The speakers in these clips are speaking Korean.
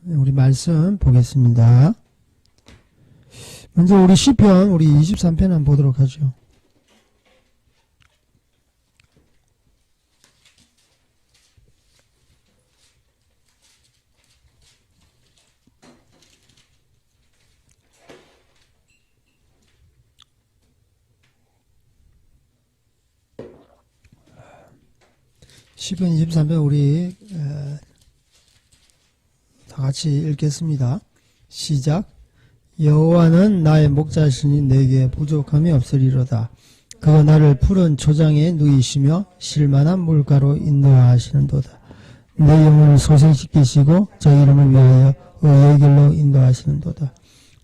우리 말씀 보겠습니다. 먼저 우리 시편, 우리 23편 한번 보도록 하죠. 시편 23편 우리 다 같이 읽겠습니다. 시작. 여호와는 나의 목자시니 내게 부족함이 없으리로다. 그가 나를 푸른 초장에 누이시며 실만한 물가로 인도하시는도다. 내 영혼을 소생시키시고 저 이름을 위하여 의의 길로 인도하시는도다.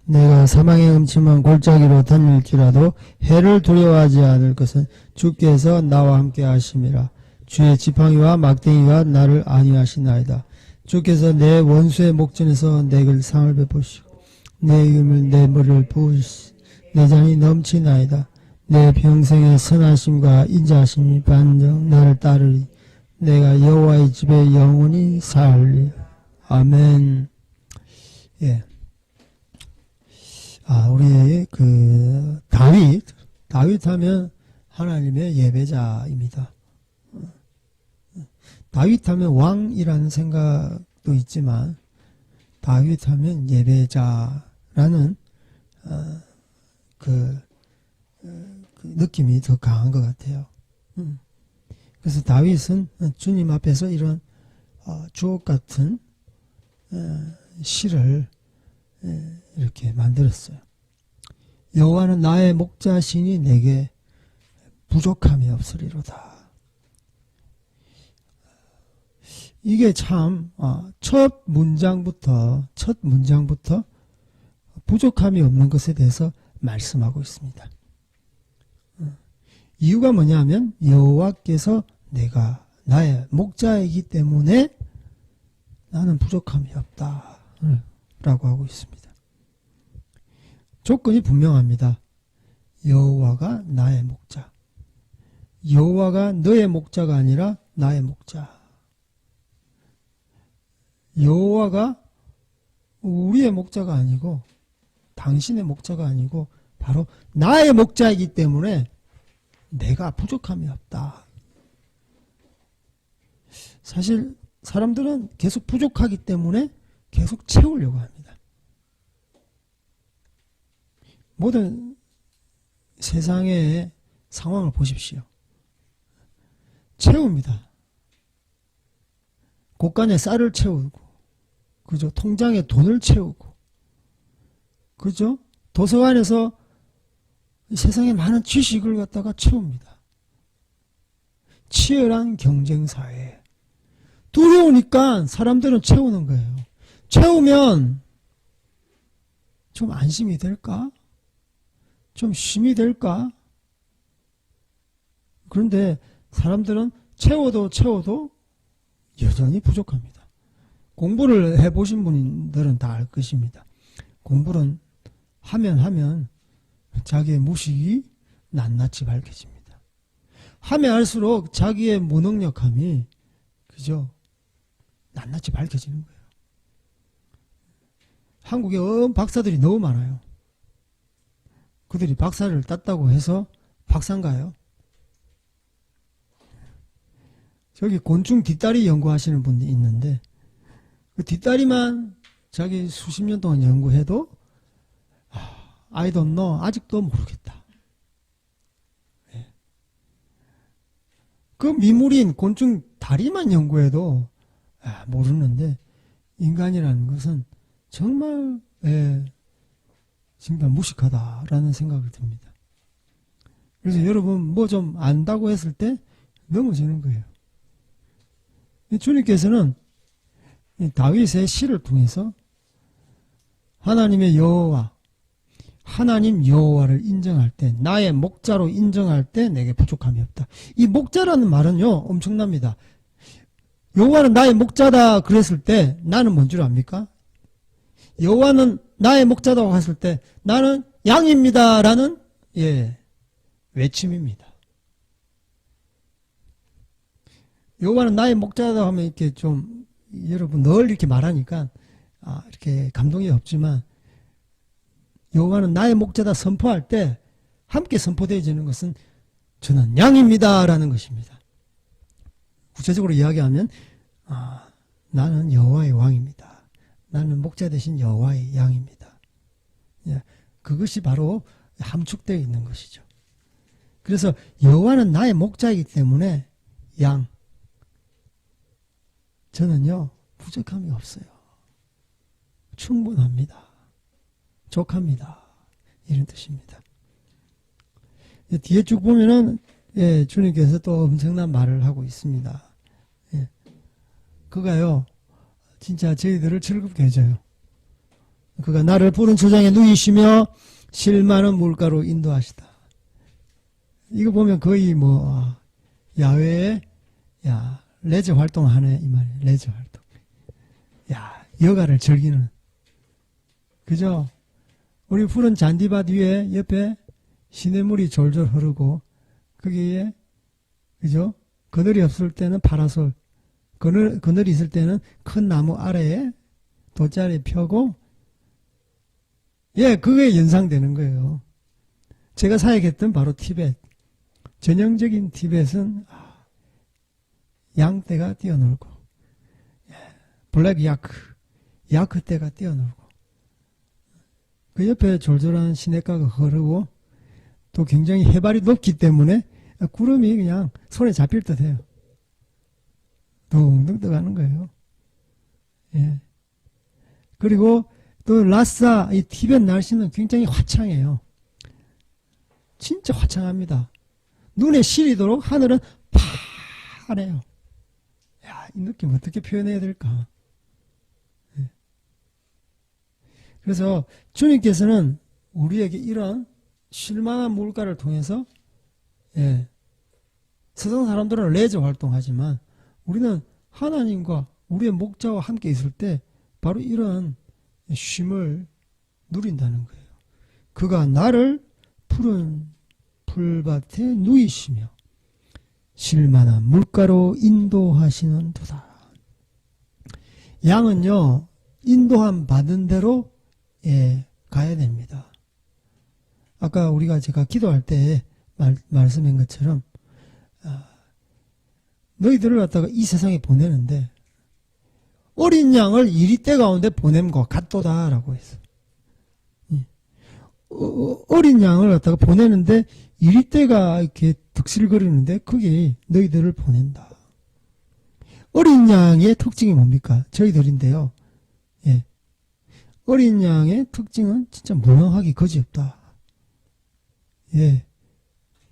내가 사망의 음침한 골짜기로 다닐지라도 해를 두려워하지 않을 것은 주께서 나와 함께 하심이라. 주의 지팡이와 막대기가 나를 안위하시나이다. 주께서 내 원수의 목전에서 내게 상을 베푸시고 내 이름을 내 머리를 부으시 내 잔이 넘치나이다. 내 평생의 선하심과 인자하심이 반정 나를 따르리. 내가 여호와의 집에 영원히 살리. 아멘. 예. 우리 다윗 하면 하나님의 예배자입니다. 다윗 하면 왕이라는 생각도 있지만 다윗 하면 예배자라는 그 느낌이 더 강한 것 같아요. 그래서 다윗은 주님 앞에서 이런 주옥 같은 시를 이렇게 만들었어요. 여호와는 나의 목자시니 내게 부족함이 없으리로다. 이게 참 첫 문장부터 부족함이 없는 것에 대해서 말씀하고 있습니다. 이유가 뭐냐면 여호와께서 내가 나의 목자이기 때문에 나는 부족함이 없다 라고 하고 있습니다. 조건이 분명합니다. 여호와가 나의 목자. 여호와가 너의 목자가 아니라 나의 목자. 여호와가 우리의 목자가 아니고 당신의 목자가 아니고 바로 나의 목자이기 때문에 내가 부족함이 없다. 사실 사람들은 계속 부족하기 때문에 계속 채우려고 합니다. 모든 세상의 상황을 보십시오. 채웁니다. 곳간에 쌀을 채우고 그죠? 통장에 돈을 채우고 그죠? 도서관에서 세상에 많은 지식을 갖다가 채웁니다. 치열한 경쟁사회. 두려우니까 사람들은 채우는 거예요. 채우면 좀 안심이 될까? 좀 쉼이 될까? 그런데 사람들은 채워도 여전히 부족합니다. 공부를 해보신 분들은 다 알 것입니다. 공부는 하면 자기의 무식이 낱낱이 밝혀집니다. 하면 할수록 자기의 무능력함이 그죠? 낱낱이 밝혀지는 거예요. 한국에 박사들이 너무 많아요. 그들이 박사를 땄다고 해서 박사인가요? 저기 곤충 뒷다리 연구하시는 분이 있는데 그 뒷다리만 자기 수십 년 동안 연구해도 I don't know. 아직도 모르겠다. 네. 그 미물인 곤충 다리만 연구해도 모르는데 인간이라는 것은 정말 정말 무식하다라는 생각이 듭니다. 그래서 여러분 뭐 좀 안다고 했을 때 넘어지는 거예요. 주님께서는 다윗의 시를 통해서 하나님의 여호와, 하나님 여호와를 인정할 때, 나의 목자로 인정할 때 내게 부족함이 없다. 이 목자라는 말은요 엄청납니다. 여호와는 나의 목자다 그랬을 때 나는 뭔 줄 압니까? 여호와는 나의 목자다고 했을 때 나는 양입니다 라는 외침입니다. 여호와는 나의 목자다 하면 이렇게 좀 여러분 늘 이렇게 말하니까 이렇게 감동이 없지만 여호와는 나의 목자다 선포할 때 함께 선포되어지는 것은 저는 양입니다 라는 것입니다. 구체적으로 이야기하면 나는 여호와의 왕입니다. 나는 목자 대신 여호와의 양입니다. 예, 그것이 바로 함축되어 있는 것이죠. 그래서 여호와는 나의 목자이기 때문에 저는요 부족함이 없어요. 충분합니다. 족합니다. 이런 뜻입니다. 뒤에 쭉 보면은 주님께서 또 엄청난 말을 하고 있습니다. 그가요 진짜 저희들을 즐겁게 해줘요. 그가 나를 푸른 초장에 누이시며 실 많은 물가로 인도하시다. 이거 보면 거의 야외에 레저 활동하네 이 말이에요. 레저 활동. 여가를 즐기는. 그죠? 우리 푸른 잔디밭 위에 옆에 시냇물이 졸졸 흐르고 거기에 그죠? 그늘이 없을 때는 파라솔, 그늘이 있을 때는 큰 나무 아래에 돗자리 펴고 그게 연상되는 거예요. 제가 사역했던 바로 티벳. 전형적인 티벳은 양떼가 뛰어놀고 블랙 야크 떼가 뛰어놀고 그 옆에 졸졸한 시냇가가 흐르고 또 굉장히 해발이 높기 때문에 구름이 그냥 손에 잡힐 듯 해요. 둥둥 떠가는 거예요. 그리고 또 라싸 이 티벳 날씨는 굉장히 화창해요. 진짜 화창합니다. 눈에 시리도록 하늘은 파래요. 이 느낌 어떻게 표현해야 될까? 그래서 주님께서는 우리에게 이런 쉴만한 물가를 통해서 세상 사람들은 레저 활동하지만 우리는 하나님과 우리의 목자와 함께 있을 때 바로 이런 쉼을 누린다는 거예요. 그가 나를 푸른 풀밭에 누이시며 쉴만한 물가로 인도하시는 도다. 양은요 인도함 받은 대로 가야 됩니다. 아까 제가 기도할 때 말씀한 것처럼 너희들을 갖다가 이 세상에 보내는데 어린 양을 이리떼 가운데 보냄과 같도다라고 했어요. 어린 양을 갖다가 보내는데 이리떼가 이렇게 득실거리는데 그게 너희들을 보낸다. 어린 양의 특징이 뭡니까? 저희들인데요. 어린 양의 특징은 진짜 무능하기 거지없다.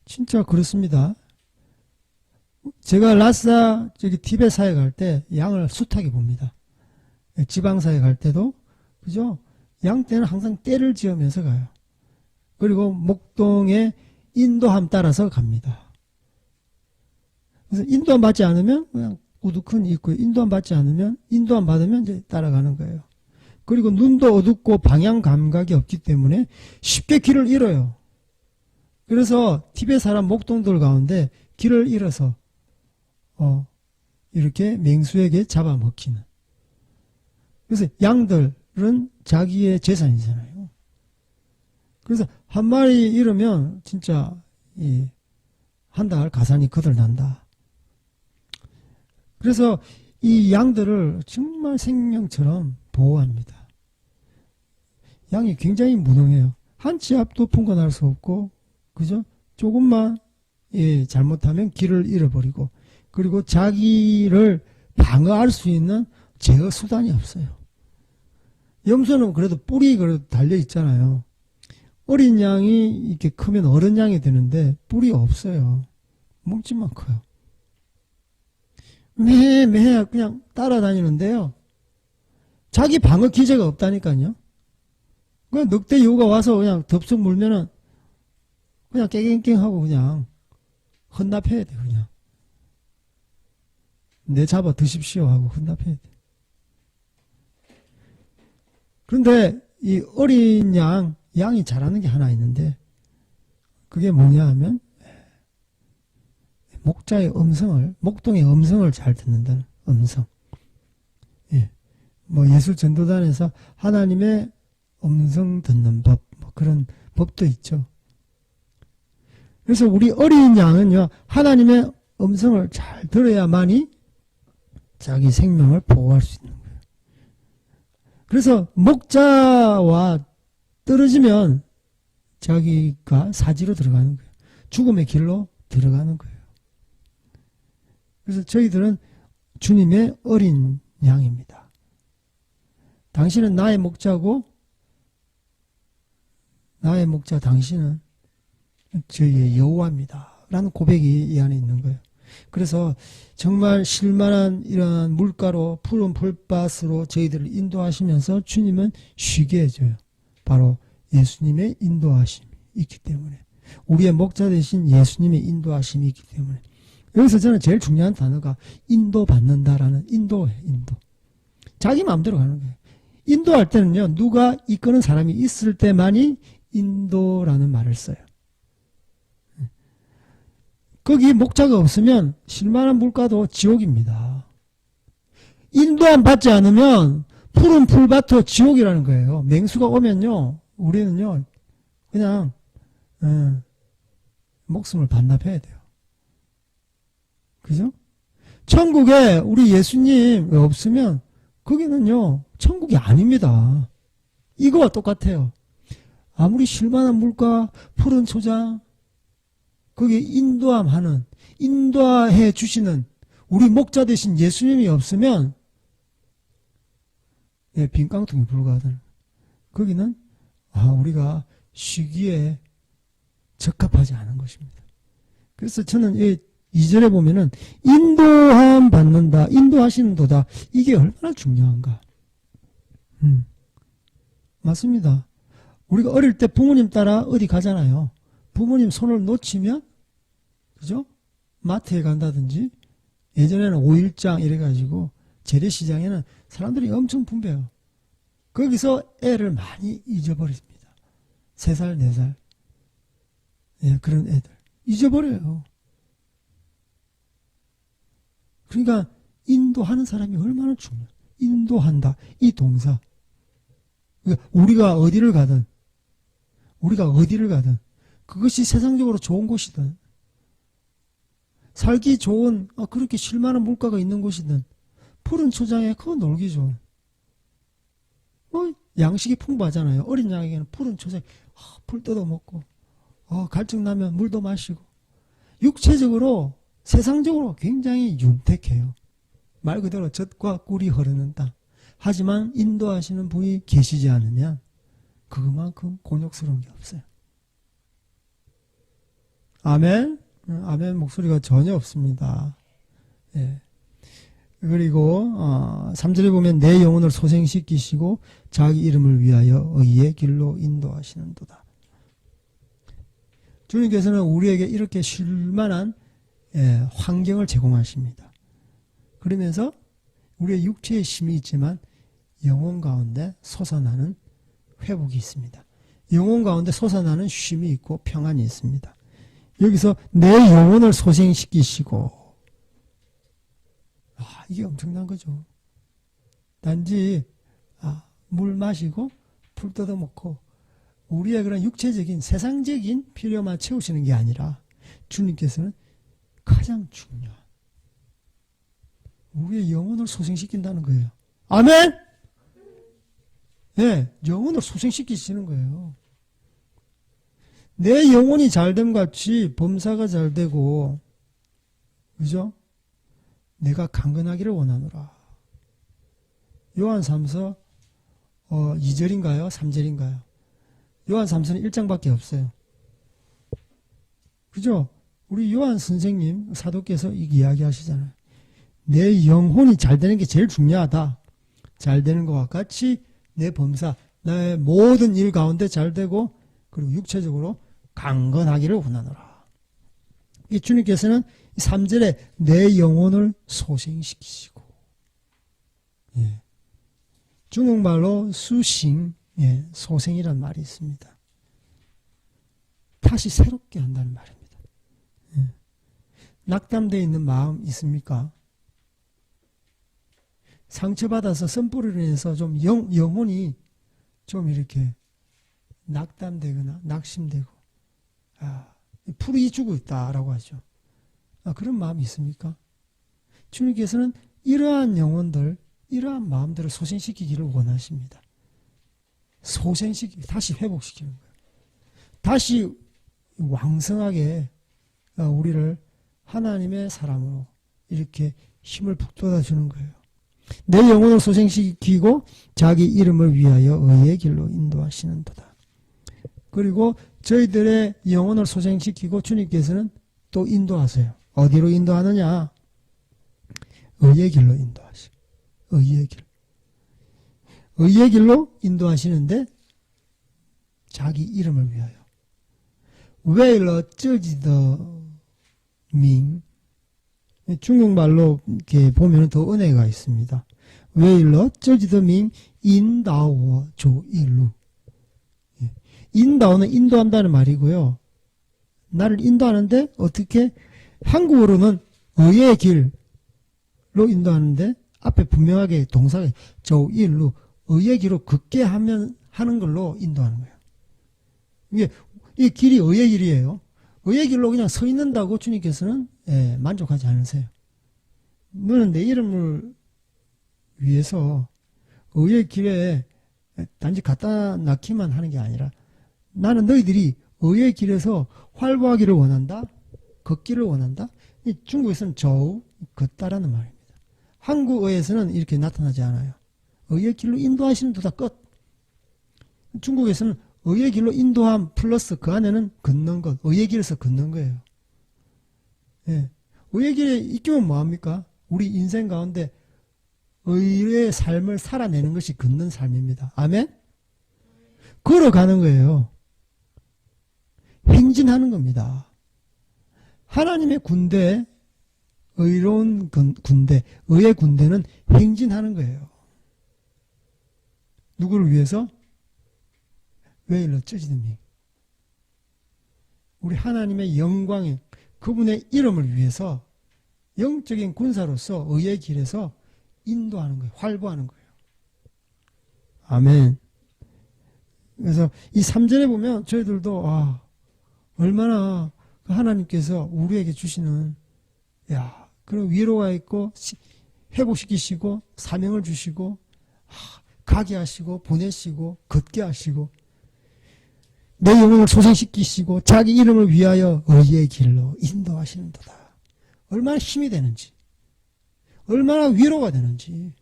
진짜 그렇습니다. 제가 라싸 티벳 사회 갈 때 양을 숱하게 봅니다. 지방 사회 갈 때도 그죠? 양 떼는 항상 떼를 지으면서 가요. 그리고 목동에 인도함 따라서 갑니다. 그래서 인도함 받지 않으면 그냥 우두큰 있고 인도함 받지 않으면 인도함 받으면 이제 따라가는 거예요. 그리고 눈도 어둡고 방향 감각이 없기 때문에 쉽게 길을 잃어요. 그래서 티벳 사람 목동들 가운데 길을 잃어서 이렇게 맹수에게 잡아먹히는. 그래서 양들은 자기의 재산이잖아요. 그래서 한 마리 잃으면 진짜 한 달 가산이 거들난다. 그래서 이 양들을 정말 생명처럼 보호합니다. 양이 굉장히 무능해요. 한 치 앞도 분간할 수 없고 그죠? 조금만 잘못하면 길을 잃어버리고 그리고 자기를 방어할 수 있는 제어 수단이 없어요. 염소는 그래도 뿔이 그래도 달려 있잖아요. 어린 양이 이렇게 크면 어른 양이 되는데 뿔이 없어요. 뭉치만 커요. 매해 그냥 따라다니는데요. 자기 방어 기제가 없다니까요. 그냥 늑대 여우가 와서 그냥 덥석 물면은 그냥 깨갱깽하고 그냥 헌납해야 돼. 그냥 내 잡아 드십시오 하고 헌납해야 돼. 그런데 이 어린 양이 잘하는 게 하나 있는데 그게 뭐냐 하면 목자의 음성을, 목동의 음성을 잘 듣는다는 음성. 뭐 예술 전도단에서 하나님의 음성 듣는 법, 뭐 그런 법도 있죠. 그래서 우리 어린 양은요, 하나님의 음성을 잘 들어야만이 자기 생명을 보호할 수 있는 거예요. 그래서 목자와 떨어지면 자기가 사지로 들어가는 거예요. 죽음의 길로 들어가는 거예요. 그래서 저희들은 주님의 어린 양입니다. 당신은 나의 목자고 나의 목자 당신은 저희의 여호와입니다. 라는 고백이 이 안에 있는 거예요. 그래서 정말 실만한 이러한 물가로 푸른 풀밭으로 저희들을 인도하시면서 주님은 쉬게 해줘요. 바로 예수님의 인도하심이 있기 때문에. 우리의 목자 되신 예수님의 인도하심이 있기 때문에. 여기서 저는 제일 중요한 단어가 인도받는다라는 인도예요. 인도. 자기 마음대로 가는 거예요. 인도할 때는요, 누가 이끄는 사람이 있을 때만이 인도라는 말을 써요. 거기 목자가 없으면 실만한 물가도 지옥입니다. 인도함 받지 않으면 푸른 풀밭도 지옥이라는 거예요. 맹수가 오면요, 우리는요, 그냥 목숨을 반납해야 돼요. 그죠? 천국에 우리 예수님 없으면 거기는요, 천국이 아닙니다. 이거와 똑같아요. 아무리 실만한 물가, 푸른 초장, 거기에 인도해 주시는 우리 목자 되신 예수님이 없으면 빈 깡통에 불과하다는. 거기는 우리가 쉬기에 적합하지 않은 것입니다. 그래서 저는 2절에 보면은 인도함 받는다, 인도하시는 도다. 이게 얼마나 중요한가. 맞습니다. 우리가 어릴 때 부모님 따라 어디 가잖아요. 부모님 손을 놓치면, 그죠? 마트에 간다든지, 예전에는 5일장 이래가지고, 재래시장에는 사람들이 엄청 분배해요. 거기서 애를 많이 잊어버립니다. 3살, 4살. 예, 그런 애들. 잊어버려요. 그러니까, 인도하는 사람이 얼마나 중요해요. 인도한다. 이 동사. 그러니까 우리가 어디를 가든, 그것이 세상적으로 좋은 곳이든, 살기 좋은, 그렇게 쉴만한 물가가 있는 곳이든, 푸른 초장에 그거 놀기 좋은, 양식이 풍부하잖아요. 어린 양에게는 푸른 초장에 풀 뜯어 먹고, 갈증 나면 물도 마시고, 육체적으로, 세상적으로 굉장히 윤택해요. 말 그대로 젖과 꿀이 흐르는 땅. 하지만 인도하시는 분이 계시지 않으면 그만큼 곤욕스러운 게 없어요. 아멘? 아멘 목소리가 전혀 없습니다. 예. 그리고 3절에 보면 내 영혼을 소생시키시고 자기 이름을 위하여 의의 길로 인도하시는도다. 주님께서는 우리에게 이렇게 쉴만한 환경을 제공하십니다. 그러면서 우리의 육체의 힘이 있지만 영혼 가운데 솟아나는 회복이 있습니다. 영혼 가운데 솟아나는 쉼이 있고 평안이 있습니다. 여기서 내 영혼을 소생시키시고, 이게 엄청난 거죠. 단지 물 마시고 풀 뜯어 먹고 우리의 그런 육체적인 세상적인 필요만 채우시는 게 아니라 주님께서는 가장 중요한 우리의 영혼을 소생시킨다는 거예요. 아멘? 네, 영혼을 소생시키시는 거예요. 내 영혼이 잘됨 같이 범사가 잘되고, 그죠? 내가 강건하기를 원하노라. 요한 3서 2절인가요? 3절인가요? 요한 3서는 1장밖에 없어요. 그죠? 우리 요한 선생님 사도께서 이야기 하시잖아요. 내 영혼이 잘되는 게 제일 중요하다. 잘되는 것과 같이 내 범사, 나의 모든 일 가운데 잘되고, 그리고 육체적으로 강건하기를 원하노라. 이 주님께서는 3절에 내 영혼을 소생시키시고, 중국말로 수싱, 소생이라는 말이 있습니다. 다시 새롭게 한다는 말입니다. 낙담되어 있는 마음 있습니까? 상처받아서 선불을 인해서 좀 영혼이 좀 이렇게 낙담되거나 낙심되고, 풀이 죽어 있다라고 하죠. 그런 마음이 있습니까? 주님께서는 이러한 영혼들, 이러한 마음들을 소생시키기를 원하십니다. 다시 회복시키는 거예요. 다시 왕성하게 우리를 하나님의 사람으로 이렇게 힘을 북돋아 주는 거예요. 내 영혼을 소생시키고 자기 이름을 위하여 의의 길로 인도하시는도다. 그리고 저희들의 영혼을 소생시키고 주님께서는 또 인도하세요. 어디로 인도하느냐? 의의 길로 인도하시고, 의의 길. 의의 길로 인도하시는데 자기 이름을 위하여. 为了自己的名. 중국말로 이렇게 보면 더 은혜가 있습니다. 为了自己的名引导我走义路. 인다오는 인도한다는 말이고요. 나를 인도하는데 어떻게? 한국어로는 의의 길로 인도하는데 앞에 분명하게 동사가 조일루, 의의 길로 걷게 하는 걸로 인도하는 거예요. 이 길이 의의 길이에요. 의의 길로 그냥 서 있는다고 주님께서는 만족하지 않으세요. 너는 내 이름을 위해서 의의 길에 단지 갖다 놔기만 하는 게 아니라 나는 너희들이 의의 길에서 활보하기를 원한다. 걷기를 원한다. 중국에서는 저우, 걷다라는 말입니다. 한국어에서는 이렇게 나타나지 않아요. 의의 길로 인도하시는 도다 끝. 중국에서는 의의 길로 인도함 플러스 그 안에는 걷는 것, 의의 길에서 걷는 거예요. 의의 길에 있기면 뭐합니까? 우리 인생 가운데 의의 삶을 살아내는 것이 걷는 삶입니다. 아멘? 걸어가는 거예요. 행진하는 겁니다. 하나님의 군대, 의로운 군대, 의의 군대는 행진하는 거예요. 누구를 위해서? 왜 일러 쩌지든지 우리 하나님의 영광의 그분의 이름을 위해서 영적인 군사로서 의의 길에서 인도하는 거예요. 활보하는 거예요. 아멘. 그래서 이 3절에 보면 저희들도 얼마나 하나님께서 우리에게 주시는 그런 위로가 있고 회복시키시고 사명을 주시고 가게 하시고 보내시고 걷게 하시고 내 영혼을 소생시키시고 자기 이름을 위하여 의의 길로 인도하시는도다. 얼마나 힘이 되는지, 얼마나 위로가 되는지.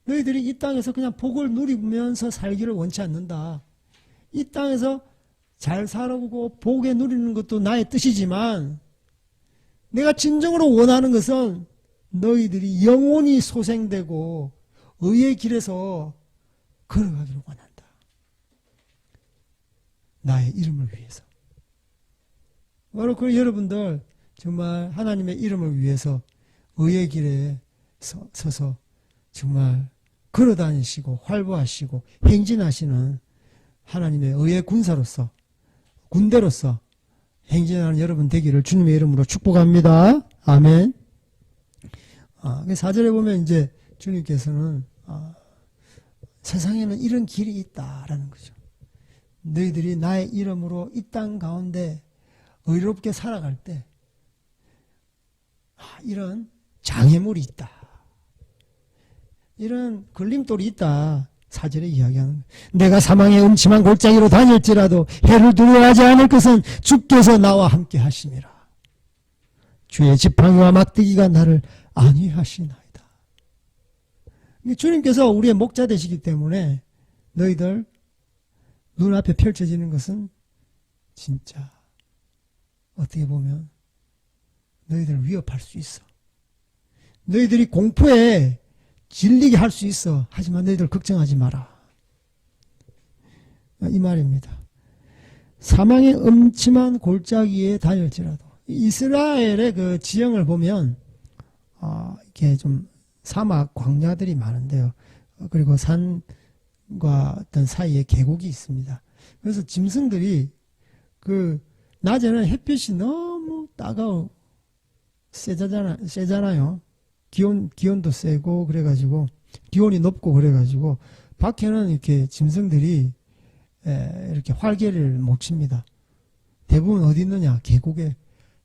너희들이 이 땅에서 그냥 복을 누리면서 살기를 원치 않는다. 이 땅에서 잘 살아보고 복에 누리는 것도 나의 뜻이지만 내가 진정으로 원하는 것은 너희들이 영혼이 소생되고 의의 길에서 걸어가기를 원한다. 나의 이름을 위해서. 바로 그 여러분들 정말 하나님의 이름을 위해서 의의 길에 서서 정말 걸어다니시고 활보하시고 행진하시는 하나님의 의의 군사로서 군대로서 행진하는 여러분 되기를 주님의 이름으로 축복합니다. 아멘. 4절에 보면 이제 주님께서는 세상에는 이런 길이 있다라는 거죠. 너희들이 나의 이름으로 이 땅 가운데 의롭게 살아갈 때 이런 장애물이 있다. 이런 걸림돌이 있다. 4절에 이야기하는 거예요. 내가 사망의 음침한 골짜기로 다닐지라도 해를 두려워하지 않을 것은 주께서 나와 함께 하심이라. 주의 지팡이와 막대기가 나를 안위하시나이다. 주님께서 우리의 목자 되시기 때문에 너희들 눈앞에 펼쳐지는 것은 진짜 어떻게 보면 너희들을 위협할 수 있어. 너희들이 공포에 질리게 할 수 있어. 하지만 너희들 걱정하지 마라. 이 말입니다. 사망의 음침한 골짜기에 다닐지라도 이스라엘의 그 지형을 보면 이렇게 좀 사막 광야들이 많은데요. 그리고 산과 어떤 사이에 계곡이 있습니다. 그래서 짐승들이 그 낮에는 햇빛이 너무 따가워 세잖아요. 기온도 세고 그래가지고 기온이 높고 그래가지고 밖에는 이렇게 짐승들이 이렇게 활개를 못 칩니다. 대부분 어디 있느냐? 계곡에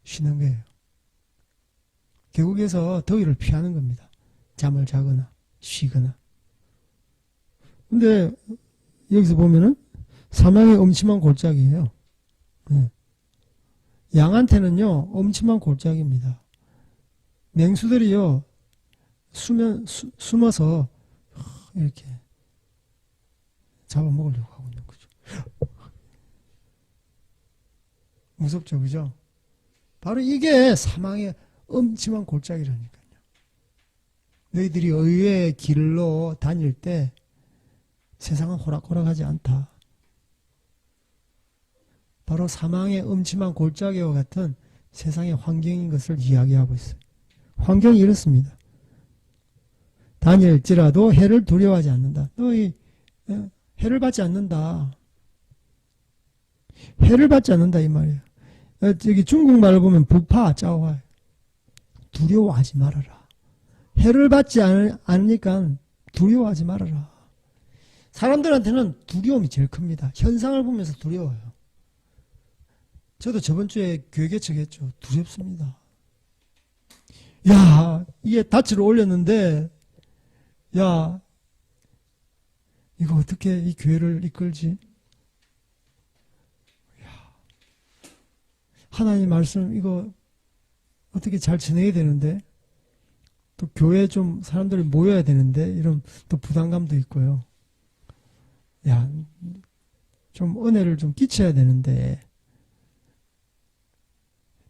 쉬는 거예요. 계곡에서 더위를 피하는 겁니다. 잠을 자거나 쉬거나. 근데 여기서 보면은 사망의 음침한 골짜기예요. 양한테는요 음침한 골짜기입니다. 맹수들이요 숨어서 이렇게 잡아먹으려고 하고 있는 거죠. 무섭죠, 그죠? 바로 이게 사망의 음침한 골짜기라니까요. 너희들이 의의 길로 다닐 때 세상은 호락호락하지 않다. 바로 사망의 음침한 골짜기와 같은 세상의 환경인 것을 이야기하고 있어요. 환경이 이렇습니다. 다닐지라도 해를 두려워하지 않는다. 너희 해를 받지 않는다. 해를 받지 않는다 이 말이에요. 저기 중국말을 보면 부파 짜오화 두려워하지 말아라. 해를 받지 않으니까 두려워하지 말아라. 사람들한테는 두려움이 제일 큽니다. 현상을 보면서 두려워요. 저도 저번 주에 교회 개척했죠. 두렵습니다. 야, 이게 닻을 올렸는데, 야, 이거 어떻게 이 교회를 이끌지? 야, 하나님 말씀 이거 어떻게 잘 지내야 되는데, 또 교회에 좀 사람들이 모여야 되는데, 이런 또 부담감도 있고요. 야, 좀 은혜를 좀 끼쳐야 되는데,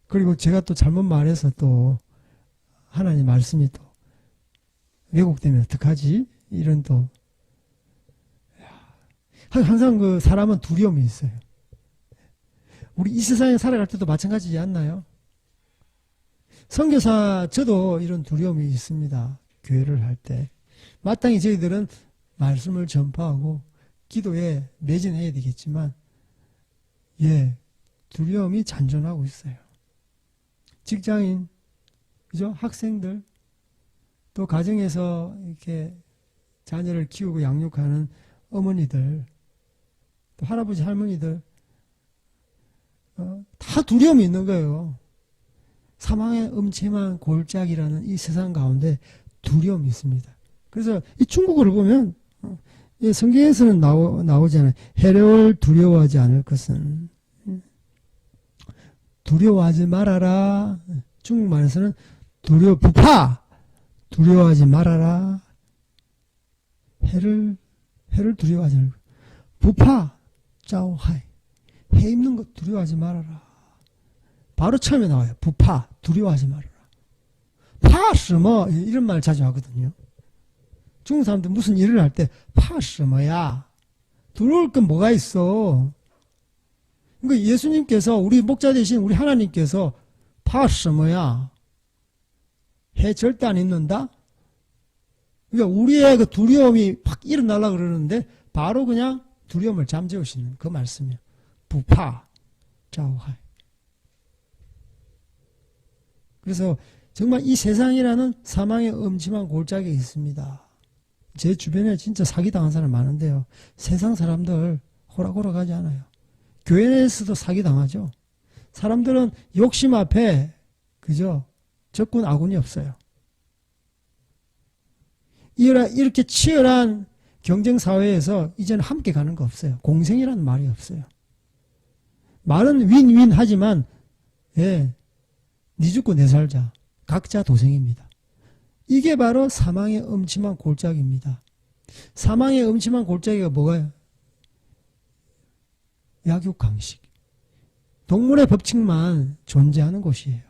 그리고 제가 또 잘못 말해서 또 하나님 말씀이 또 왜곡되면 어떡하지? 이런 또 항상 그 사람은 두려움이 있어요. 우리 이 세상에 살아갈 때도 마찬가지지 않나요? 선교사 저도 이런 두려움이 있습니다. 교회를 할 때 마땅히 저희들은 말씀을 전파하고 기도에 매진해야 되겠지만 두려움이 잔존하고 있어요. 직장인, 그죠? 학생들, 또 가정에서 이렇게 자녀를 키우고 양육하는 어머니들, 또 할아버지, 할머니들, 다 두려움이 있는 거예요. 사망의 음침한 골짜기라는 이 세상 가운데 두려움이 있습니다. 그래서 이 중국어를 보면 성경에서는 나오잖아요. 해를 두려워하지 않을 것은 두려워하지 말아라. 중국말에서는 부파 두려워하지 말아라. 해를 두려워하지 말고 부파 짜오하이 해 입는 것 두려워하지 말아라. 바로 처음에 나와요. 부파 두려워하지 말아라. 파스뭐 이런 말 자주 하거든요. 중국 사람들 무슨 일을 할 때 파스뭐야 두려울 건 뭐가 있어. 그러니까 예수님께서 우리 목자 되신 우리 하나님께서 파스뭐야 해 절대 안 입는다. 그러니까 우리의 그 두려움이 팍 일어나려고 그러는데 바로 그냥 두려움을 잠재우시는 그 말씀이에요. 부파 짜오하이. 그래서 정말 이 세상이라는 사망의 음침한 골짜기가 있습니다. 제 주변에 진짜 사기당한 사람 많은데요. 세상 사람들 호락호락하지 않아요. 교회 내에서도 사기당하죠. 사람들은 욕심 앞에 그저 적군 아군이 없어요. 이렇게 치열한 경쟁 사회에서 이제는 함께 가는 거 없어요. 공생이라는 말이 없어요. 말은 윈윈 하지만 네 죽고 내 살자. 각자 도생입니다. 이게 바로 사망의 음침한 골짜기입니다. 사망의 음침한 골짜기가 뭐가요? 약육강식. 동물의 법칙만 존재하는 곳이에요.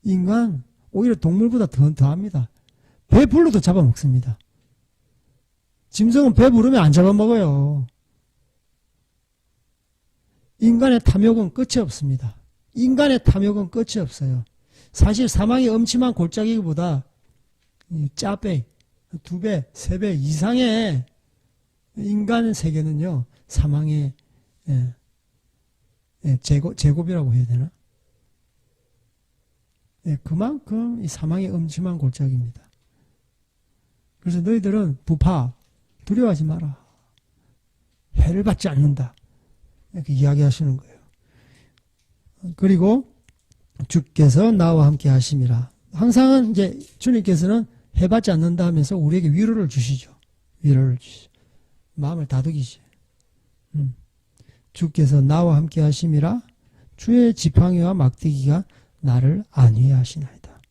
인간 오히려 동물보다 더합니다. 배 불러도 잡아먹습니다. 짐승은 배 부르면 안 잡아먹어요. 인간의 탐욕은 끝이 없습니다. 인간의 탐욕은 끝이 없어요. 사실 사망의 음침한 골짜기보다 짜배, 2배, 3배 이상의 인간 세계는요, 사망의 제곱이라고 해야 되나? 예, 그만큼 이 사망의 음침한 골짜기입니다. 그래서 너희들은 부파 두려워하지 마라. 해를 받지 않는다. 이렇게 이야기하시는 거예요. 그리고 주께서 나와 함께 하심이라. 항상 이제 주님께서는 해 받지 않는다 하면서 우리에게 위로를 주시죠. 위로를 주시죠. 마음을 다독이시. 주께서 나와 함께 하심이라. 주의 지팡이와 막대기가 나를 안위해 하시나이다.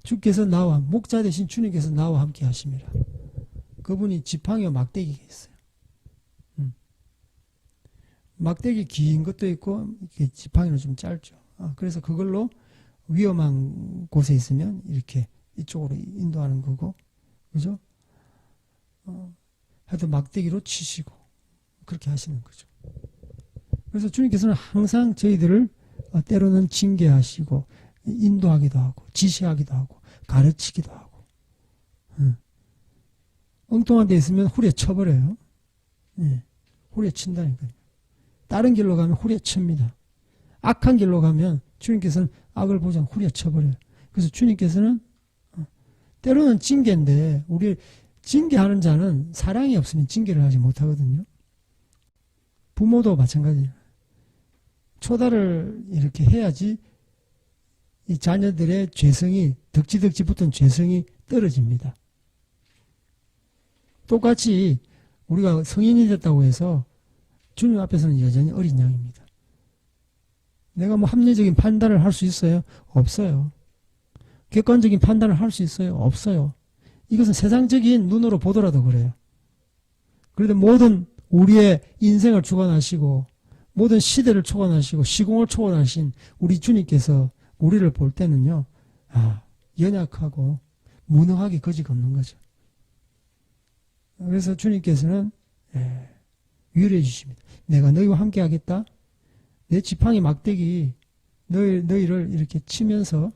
주께서 나와, 목자 되신 주님께서 나와 함께 하심이라. 그분이 지팡이와 막대기가 있어요. 막대기 긴 것도 있고 이렇게 지팡이는 좀 짧죠. 그래서 그걸로 위험한 곳에 있으면 이렇게 이쪽으로 인도하는 거고, 그죠? 하여튼 막대기로 치시고 그렇게 하시는 거죠. 그래서 주님께서는 항상 저희들을 때로는 징계하시고 인도하기도 하고 지시하기도 하고 가르치기도 하고, 엉뚱한 데 있으면 후려쳐버려요. 후려친다니까요. 다른 길로 가면 후려칩니다. 악한 길로 가면 주님께서는 악을 보지 않고 후려쳐버려요. 그래서 주님께서는 때로는 징계인데, 우리 징계하는 자는 사랑이 없으면 징계를 하지 못하거든요. 부모도 마찬가지예요. 초달을 이렇게 해야지 이 자녀들의 죄성이, 덕지덕지 붙은 죄성이 떨어집니다. 똑같이 우리가 성인이 됐다고 해서 주님 앞에서는 여전히 어린 양입니다. 내가 뭐 합리적인 판단을 할 수 있어요? 없어요. 객관적인 판단을 할 수 있어요? 없어요. 이것은 세상적인 눈으로 보더라도 그래요. 그런데 모든 우리의 인생을 주관하시고 모든 시대를 초관하시고 시공을 초월하신 우리 주님께서 우리를 볼 때는요, 연약하고 무능하게 거지가 없는 거죠. 그래서 주님께서는 위로해 주십니다. 내가 너희와 함께 하겠다. 내 지팡이 막대기 너희를 이렇게 치면서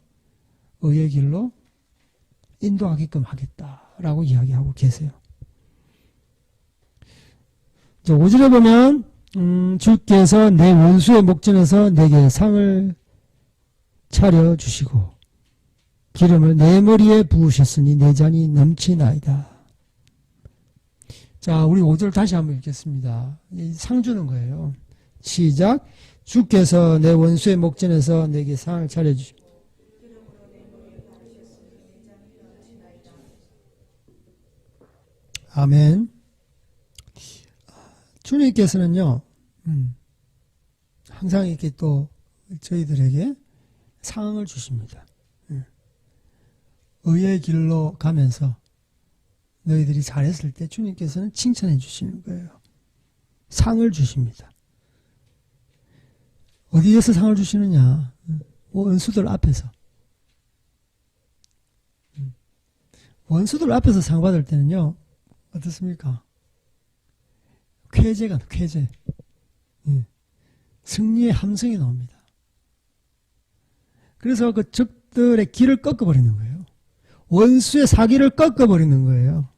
의의 길로 인도하게끔 하겠다라고 이야기하고 계세요. 5절에 보면 주께서 내 원수의 목전에서 내게 상을 차려주시고 기름을 내 머리에 부으셨으니 내 잔이 넘치나이다. 자, 우리 5절 다시 한번 읽겠습니다. 상 주는 거예요. 시작. 주께서 내 원수의 목전에서 내게 상을 차려주시고 아멘. 주님께서는요, 항상 이렇게 또 저희들에게 상을 주십니다. 의의 길로 가면서 너희들이 잘했을 때 주님께서는 칭찬해 주시는 거예요. 상을 주십니다. 어디에서 상을 주시느냐? 원수들 앞에서. 원수들 앞에서 상 받을 때는요, 어떻습니까? 쾌재가, 쾌재. 승리의 함성이 나옵니다. 그래서 그 적들의 길을 꺾어버리는 거예요. 원수의 사기를 꺾어버리는 거예요.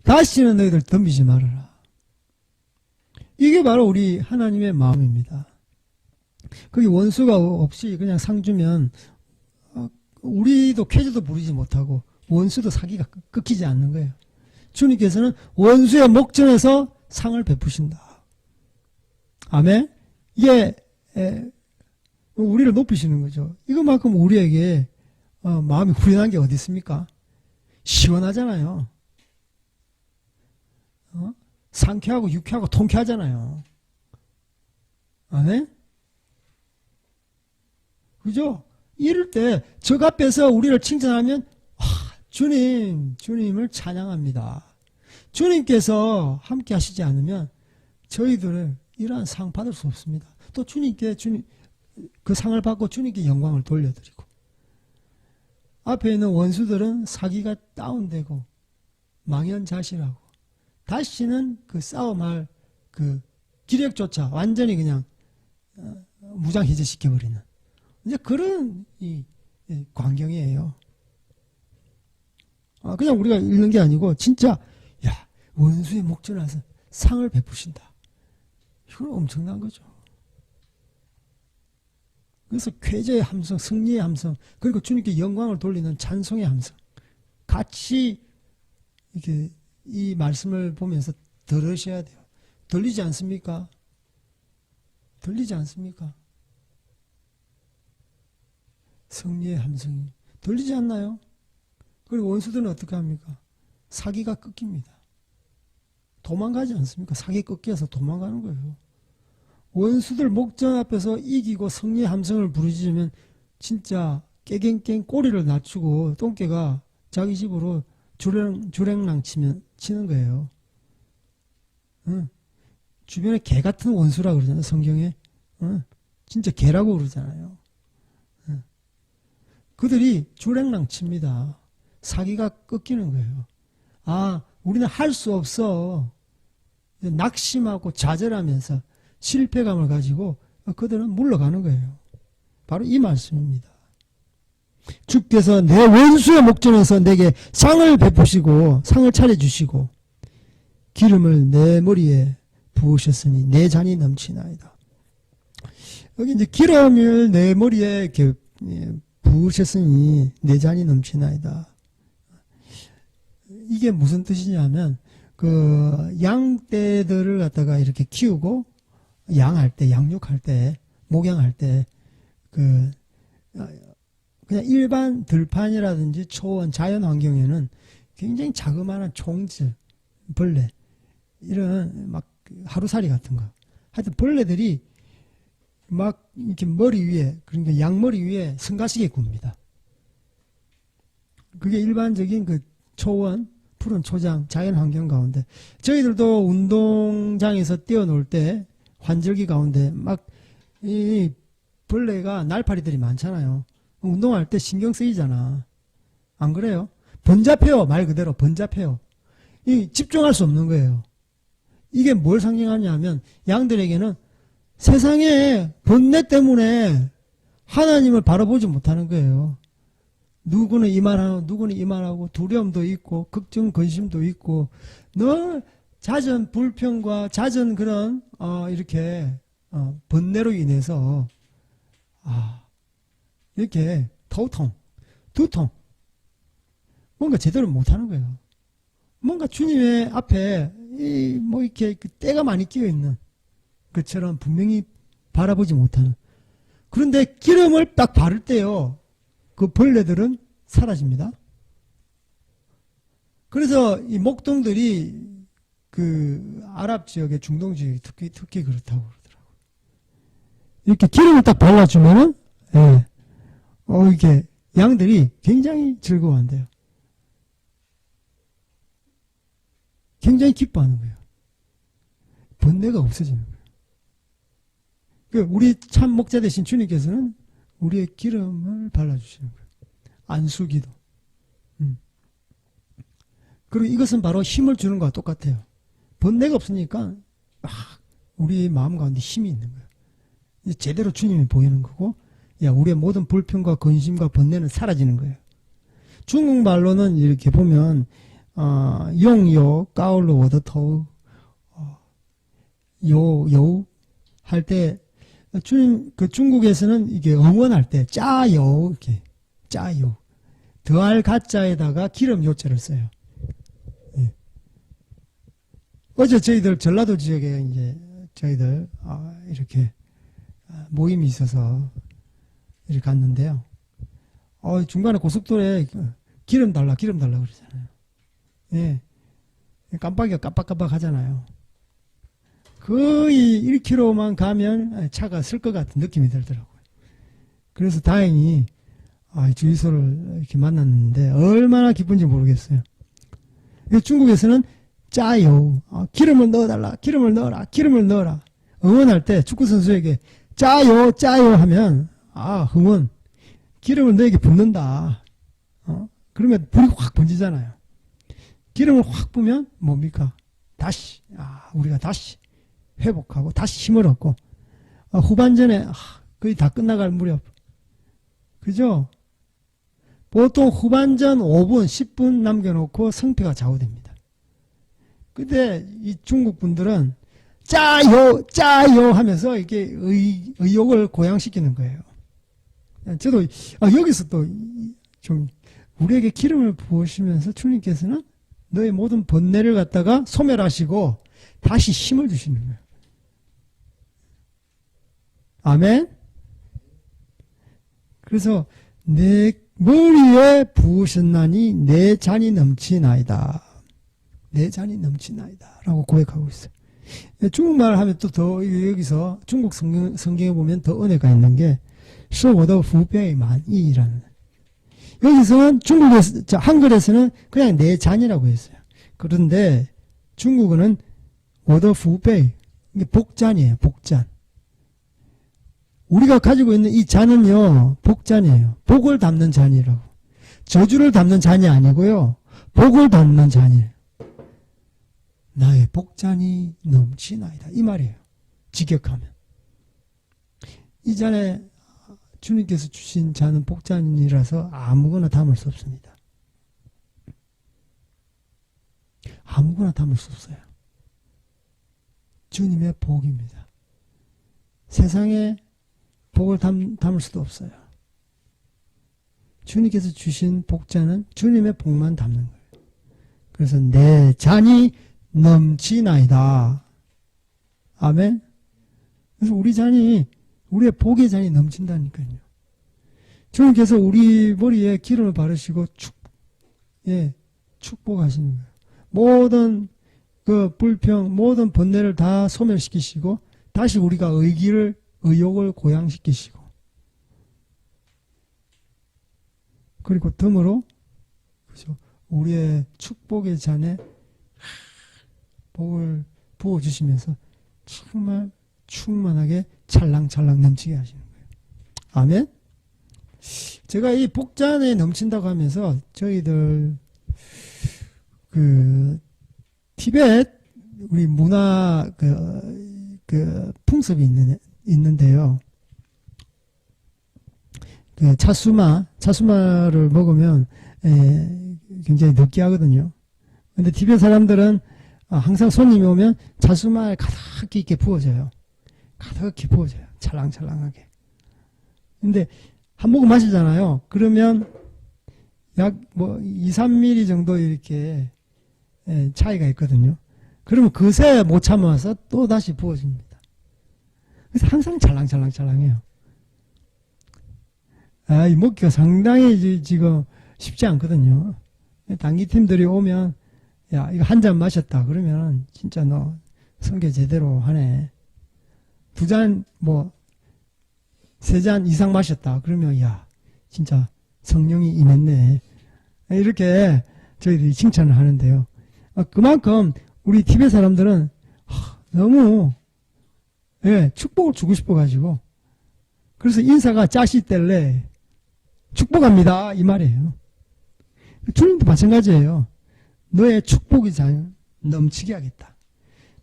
다시는 너희들 덤비지 말아라. 이게 바로 우리 하나님의 마음입니다. 거기 원수가 없이 그냥 상 주면 우리도 쾌재도 부리지 못하고 원수도 사기가 끊기지 않는 거예요. 주님께서는 원수의 목전에서 상을 베푸신다. 아멘. 이게 우리를 높이시는 거죠. 이것만큼 우리에게 마음이 후련한 게 어디 있습니까? 시원하잖아요. 상쾌하고 유쾌하고 통쾌하잖아요. 아멘. 그죠? 이럴 때 적 앞에서 우리를 칭찬하면 주님을 찬양합니다. 주님께서 함께 하시지 않으면 저희들은 이러한 상 받을 수 없습니다. 또 주님께 그 상을 받고 주님께 영광을 돌려드리고, 앞에 있는 원수들은 사기가 다운되고 망연자실하고 다시는 그 싸움할 그 기력조차 완전히 그냥 무장해제시켜버리는 이제 그런 이 광경이에요. 그냥 우리가 읽는 게 아니고 진짜 원수의 목전에 와서 상을 베푸신다. 이건 엄청난 거죠. 그래서 쾌재의 함성, 승리의 함성, 그리고 주님께 영광을 돌리는 찬송의 함성 같이 이렇게 이 말씀을 보면서 들으셔야 돼요. 들리지 않습니까? 들리지 않습니까? 승리의 함성이 들리지 않나요? 그리고 원수들은 어떻게 합니까? 사기가 꺾입니다. 도망가지 않습니까? 사기 꺾여서 도망가는 거예요. 원수들 목전 앞에서 이기고 승리의 함성을 부르짖으면 진짜 깨갱깽 꼬리를 낮추고 똥개가 자기 집으로 주랭랑 치는 거예요. 응. 주변에 개 같은 원수라 그러잖아요. 성경에. 응. 진짜 개라고 그러잖아요. 응. 그들이 주랭랑 칩니다. 사기가 꺾이는 거예요. 아, 우리는 할 수 없어. 낙심하고 좌절하면서 실패감을 가지고 그들은 물러가는 거예요. 바로 이 말씀입니다. 주께서 내 원수의 목전에서 내게 상을 베푸시고 상을 차려주시고 기름을 내 머리에 부으셨으니 내 잔이 넘치나이다. 여기 이제 기름을 내 머리에 이렇게 부으셨으니 내 잔이 넘치나이다. 이게 무슨 뜻이냐면 그 양떼들을 갖다가 이렇게 키우고 양할 때, 양육할 때, 목양할 때 그 그냥 일반 들판이라든지 초원, 자연 환경에는 굉장히 자그마한 종들, 벌레 이런 막 하루살이 같은 거, 하여튼 벌레들이 막 이렇게 머리 위에, 그러니까 양머리 위에 성가시게 굽니다. 그게 일반적인 그 초원, 푸른 초장, 자연 환경 가운데 저희들도 운동장에서 뛰어놀 때 환절기 가운데 막 이 벌레가 날파리들이 많잖아요. 운동할 때 신경 쓰이잖아. 안 그래요? 번잡해요. 말 그대로 번잡해요. 이 집중할 수 없는 거예요. 이게 뭘 상징하냐면 양들에게는 세상에 번뇌 때문에 하나님을 바라보지 못하는 거예요. 누구는 이 말하고 누구는 이 말하고 두려움도 있고 걱정 근심도 있고 늘 잦은 불평과 잦은 그런 이렇게 번뇌로 인해서 이렇게头痛, 두통 뭔가 제대로 못하는 거예요. 뭔가 주님의 앞에 뭐 이렇게 때가 많이 끼어 있는 것처럼 분명히 바라보지 못하는. 그런데 기름을 딱 바를 때요, 그 벌레들은 사라집니다. 그래서 이 목동들이 그 아랍 지역의 중동 지역이 특히 그렇다고 그러더라고요. 이렇게 기름을 딱 발라주면은 이게 양들이 굉장히 즐거워한대요. 굉장히 기뻐하는 거예요. 번뇌가 없어지는 거예요. 우리 참 목자 되신 주님께서는 우리의 기름을 발라주시는 거예요. 안수기도. 그리고 이것은 바로 힘을 주는 것과 똑같아요. 번뇌가 없으니까 막 우리 마음 가운데 힘이 있는 거예요. 이제 제대로 주님이 보이는 거고, 우리의 모든 불평과 근심과 번뇌는 사라지는 거예요. 중국말로는 이렇게 보면 용요 까올로 워더터우 요 할 때 그 중국에서는 이게 응원할 때 짜요, 이렇게 짜요, 더할 가짜에다가 기름 요자를 써요. 어제 저희들 전라도 지역에 이제 저희들 이렇게 모임이 있어서 이렇게 갔는데요. 중간에 고속도로에 기름 달라 그러잖아요. 예. 깜빡이가 깜빡깜빡 하잖아요. 거의 1km만 가면 차가 쓸 것 같은 느낌이 들더라고요. 그래서 다행히 주유소를 이렇게 만났는데 얼마나 기쁜지 모르겠어요. 중국에서는 짜요, 기름을 넣어달라, 기름을 넣어라. 응원할 때 축구선수에게 짜요 하면 응원, 기름을 너에게 붓는다. 그러면 불이 확 번지잖아요. 기름을 확 부으면 뭡니까? 다시 우리가 다시 회복하고 다시 힘을 얻고 후반전에 거의 다 끝나갈 무렵, 그죠? 보통 후반전 5분 10분 남겨놓고 승패가 좌우됩니다. 근데 이 중국 분들은 짜요 하면서 이렇게 의욕을 고양시키는 거예요. 저도 여기서 또 좀 우리에게 기름을 부으시면서 주님께서는 너의 모든 번뇌를 갖다가 소멸하시고 다시 힘을 주시는 거예요. 아멘. 그래서 내 머리에 부으셨나니 내 잔이 넘치나이다. 내 잔이 넘치나이다 라고 고백하고 있어요. 중국말 하면 또 더 여기서 중국 성경에 보면 더 은혜가 있는 게是我的福杯满溢라는, 여기서는 중국에서, 한글에서는 그냥 내 잔이라고 했어요. 그런데 중국어는 我的福杯, 이게 복잔이에요. 복잔. 우리가 가지고 있는 이 잔은요, 복잔이에요. 복을 담는 잔이라고. 저주를 담는 잔이 아니고요, 복을 담는 잔이에요. 나의 복잔이 넘치나이다. 이 말이에요. 직역하면. 이 잔에 주님께서 주신 잔은 복잔이라서 아무거나 담을 수 없습니다. 아무거나 담을 수 없어요. 주님의 복입니다. 세상에 복을 담을 수도 없어요. 주님께서 주신 복잔은 주님의 복만 담는 거예요. 그래서 내 잔이 넘치나이다. 아멘. 그래서 우리 잔이, 우리의 복의 잔이 넘친다니까요. 주님께서 우리 머리에 기름을 바르시고 축복하시는 거예요. 모든 그 불평, 모든 번뇌를 다 소멸시키시고 다시 우리가 의욕을 고양시키시고, 그리고 덤으로 그죠, 우리의 축복의 잔에 복을 부어주시면서 정말 충만하게 찰랑찰랑 넘치게 하시는 거예요. 아멘. 제가 이 복잔에 넘친다고 하면서 저희들 그 티베트 우리 문화 그 풍습이 있는데요. 그 차수마를 먹으면 굉장히 느끼하거든요. 근데 티베트 사람들은 항상 손님이 오면 차수마에 가득히 이렇게 부어져요. 가득히 부어져요. 찰랑찰랑하게. 근데 한 모금 마시잖아요. 그러면 약 2, 3mm 정도 이렇게 차이가 있거든요. 그러면 그새 못 참아서 또 다시 부어줍니다. 그래서 항상 찰랑찰랑찰랑해요. 이 먹기가 상당히 지금 쉽지 않거든요. 단기팀들이 오면, 야, 이거 한 잔 마셨다. 그러면 진짜 너 성교 제대로 하네. 2잔, 3잔 이상 마셨다. 그러면, 야, 진짜 성령이 임했네. 이렇게 저희들이 칭찬을 하는데요. 그만큼 우리 티베트 사람들은 너무 축복을 주고 싶어가지고, 그래서 인사가 짜시 뗄래 축복합니다 이 말이에요. 주님도 마찬가지예요. 너의 축복의 잔 넘치게 하겠다.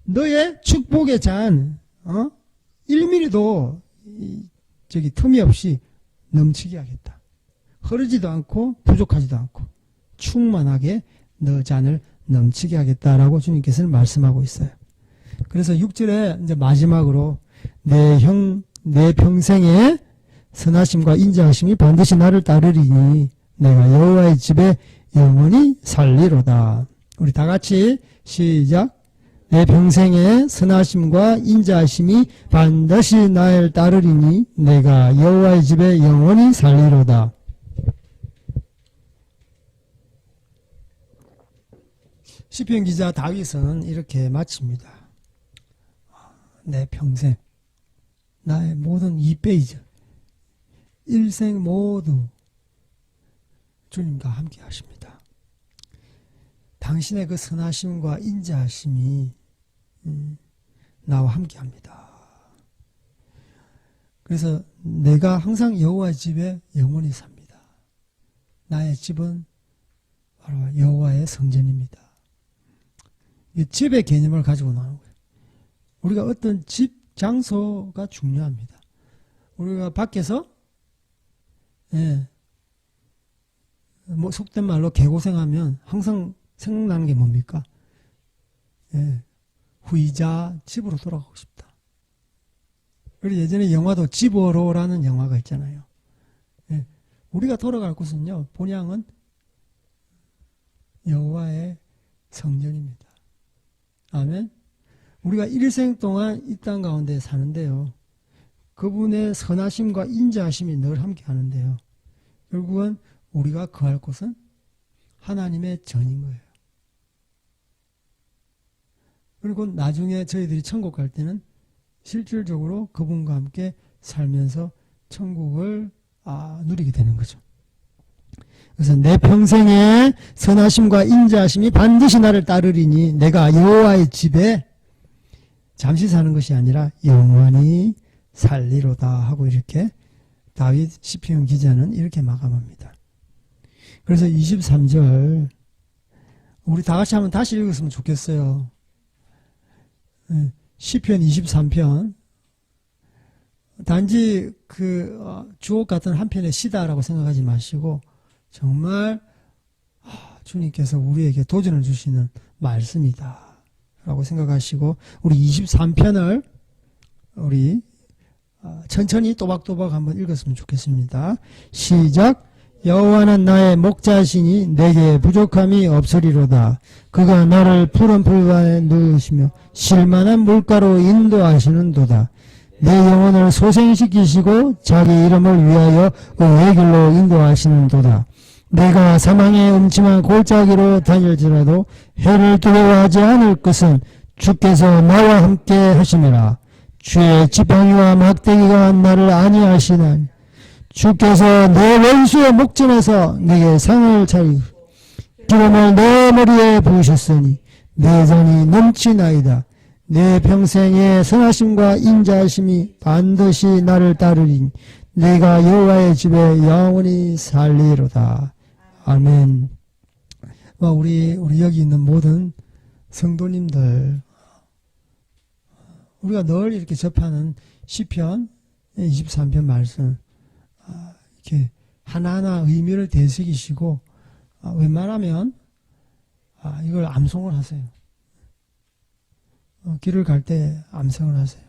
너의 축복의 잔 1mm도 틈이 없이 넘치게 하겠다. 흐르지도 않고 부족하지도 않고 충만하게 너 잔을 넘치게 하겠다라고 주님께서는 말씀하고 있어요. 그래서 6절에 이제 마지막으로 내 평생에 선하심과 인자하심이 반드시 나를 따르리니 내가 여호와의 집에 영원히 살리로다. 우리 다 같이 시작. 내 평생에 선하심과 인자하심이 반드시 나를 따르리니 내가 여호와의 집에 영원히 살리로다. 시편 기자 다윗은 이렇게 마칩니다. 내 평생, 나의 모든 2페이지, 일생 모두 주님과 함께 하십니다. 당신의 그 선하심과 인자하심이 나와 함께 합니다. 그래서 내가 항상 여호와의 집에 영원히 삽니다. 나의 집은 바로 여호와의 성전입니다. 이 집의 개념을 가지고 나오는 거예요. 우리가 어떤 집, 장소가 중요합니다. 우리가 밖에서 속된 말로 개고생하면 항상 생각나는 게 뭡니까? 후이자 집으로 돌아가고 싶다. 그리고 예전에 영화도 집으로라는 영화가 있잖아요. 우리가 돌아갈 곳은요, 본향은 여호와의 성전입니다. 아멘. 우리가 일생 동안 이 땅 가운데 사는데요, 그분의 선하심과 인자하심이 늘 함께 하는데요, 결국은 우리가 거할 곳은 하나님의 전인 거예요. 그리고 나중에 저희들이 천국 갈 때는 실질적으로 그분과 함께 살면서 천국을 누리게 되는 거죠. 그래서 내 평생에 선하심과 인자하심이 반드시 나를 따르리니 내가 여호와의 집에 잠시 사는 것이 아니라 영원히 살리로다 하고 이렇게 다윗 시편 기자는 이렇게 마감합니다. 그래서 23절 우리 다 같이 한번 다시 읽었으면 좋겠어요. 시편 23편 단지 주옥 같은 한 편의 시다라고 생각하지 마시고 정말 주님께서 우리에게 도전을 주시는 말씀이다 라고 생각하시고 우리 23편을 우리 천천히 또박또박 한번 읽었으면 좋겠습니다. 시작. 여호와는 나의 목자시니 내게 부족함이 없으리로다. 그가 나를 푸른 풀밭에 누우시며 쉴만한 물가로 인도하시는도다. 내 영혼을 소생시키시고 자기 이름을 위하여 의의 길로 인도하시는도다. 내가 사망의 음침한 골짜기로 다닐지라도 해를 두려워하지 않을 것은 주께서 나와 함께 하심이라. 주의 지팡이와 막대기가 나를 안위하시나니 주께서 내 원수의 목전에서 내게 상을 차리고 기름을 내 머리에 부으셨으니 내 잔이 넘치나이다. 내 평생의 선하심과 인자하심이 반드시 나를 따르리니 내가 여호와의 집에 영원히 살리로다. 아멘. 우리 여기 있는 모든 성도님들, 우리가 늘 이렇게 접하는 시편 23편 말씀 이렇게 하나하나 의미를 되새기시고 웬만하면 이걸 암송을 하세요. 길을 갈 때 암송을 하세요.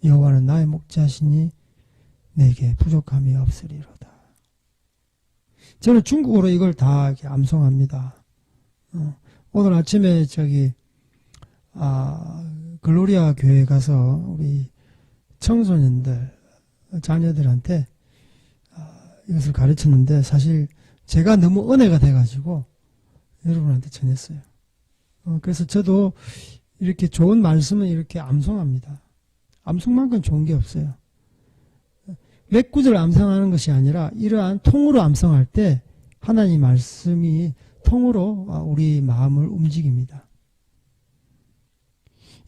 여호와는 나의 목자시니 내게 부족함이 없으리로다. 저는 중국어로 이걸 다 이렇게 암송합니다. 오늘 아침에 글로리아 교회 가서 우리 청소년들, 자녀들한테 이것을 가르쳤는데 사실 제가 너무 은혜가 돼가지고 여러분한테 전했어요. 그래서 저도 이렇게 좋은 말씀은 이렇게 암송합니다. 암송만큼 좋은 게 없어요. 몇 구절 암송하는 것이 아니라 이러한 통으로 암송할 때 하나님 말씀이 통으로 우리 마음을 움직입니다.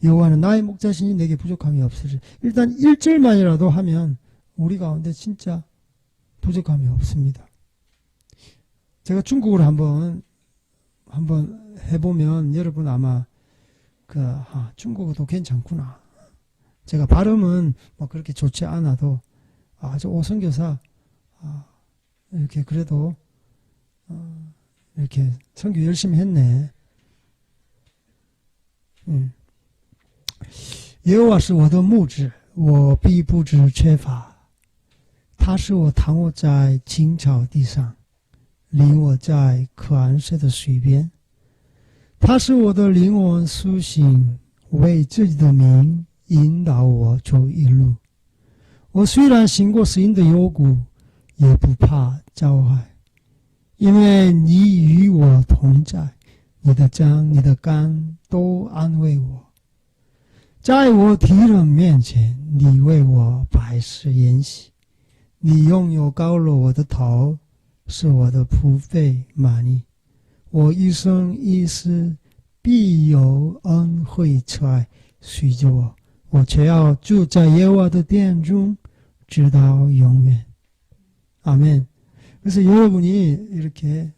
여호와는 나의 목자시니 내게 부족함이 없으리. 일단 1절만이라도 하면 우리 가운데 진짜 부족함이 없습니다. 제가 중국어로 한번 해보면 여러분 아마 중국어도 괜찮구나. 제가 발음은 뭐 그렇게 좋지 않아도 저 오선교사 이렇게 그래도 이렇게 선교 열심히 했네. 耶和华是我的牧者，我必不致缺乏。他使我躺卧在青草地上，领我在可安歇的水边。他使我的灵魂苏醒，为自己的名引导我走一路。我虽然行过死荫的幽谷，也不怕遭害，因为你与我同在，你的杖、你的竿都安慰我。在我敌人面前，你为我摆设筵席，你用油膏了我的头，使我的仆婢满意。我一生一世必有恩惠慈爱随着我，我却要住在耶和华的殿中，直到永远。아멘. 그래서 여러분이 이렇게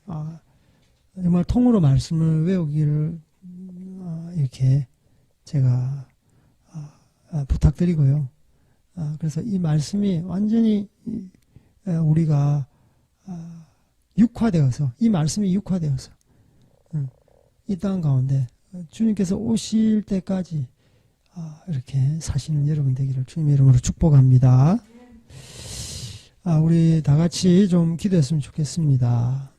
정말 통으로 말씀을 외우기를 이렇게 제가 부탁드리고요. 그래서 이 말씀이 완전히 우리가 육화되어서 이 말씀이 육화되어서 이 땅 가운데 주님께서 오실 때까지 이렇게 사시는 여러분 되기를 주님의 이름으로 축복합니다. 우리 다 같이 좀 기도했으면 좋겠습니다.